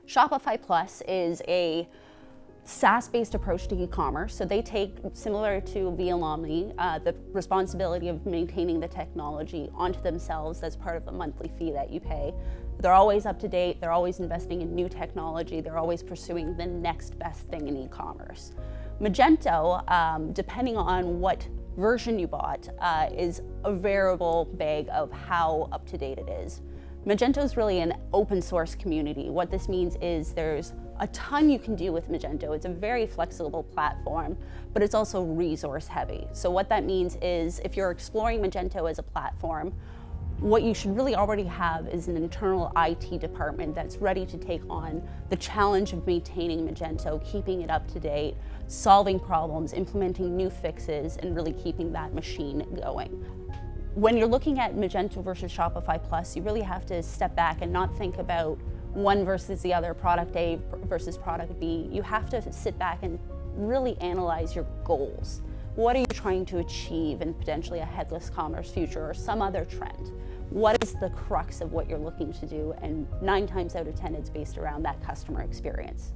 Shopify Plus is a SaaS-based approach to e-commerce. So they take, similar to VS OMNI, the responsibility of maintaining the technology onto themselves as part of a monthly fee that you pay. They're always up to date, they're always investing in new technology, they're always pursuing the next best thing in e-commerce. Magento, depending on what version you bought, is a variable bag of how up to date it is. Magento is really an open source community. What this means is there's a ton you can do with Magento. It's a very flexible platform, but it's also resource heavy. So what that means is if you're exploring Magento as a platform, what you should really already have is an internal IT department that's ready to take on the challenge of maintaining Magento, keeping it up to date, solving problems, implementing new fixes, and really keeping that machine going. When you're looking at Magento versus Shopify Plus, you really have to step back and not think about one versus the other, product A versus product B. You have to sit back and really analyze your goals. What are you trying to achieve in potentially a headless commerce future or some other trend? What is the crux of what you're looking to do? And 9 times out of 10, it's based around that customer experience.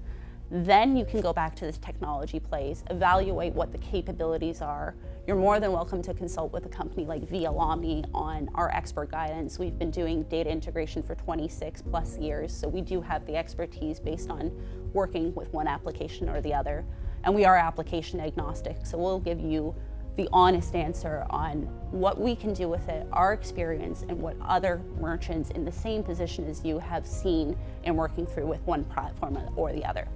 Then you can go back to this technology plays, evaluate what the capabilities are. You're more than welcome to consult with a company like VS OMNI on our expert guidance. We've been doing data integration for 26 plus years, so we do have the expertise based on working with one application or the other. And we are application agnostic, so we'll give you the honest answer on what we can do with it, our experience, and what other merchants in the same position as you have seen in working through with one platform or the other.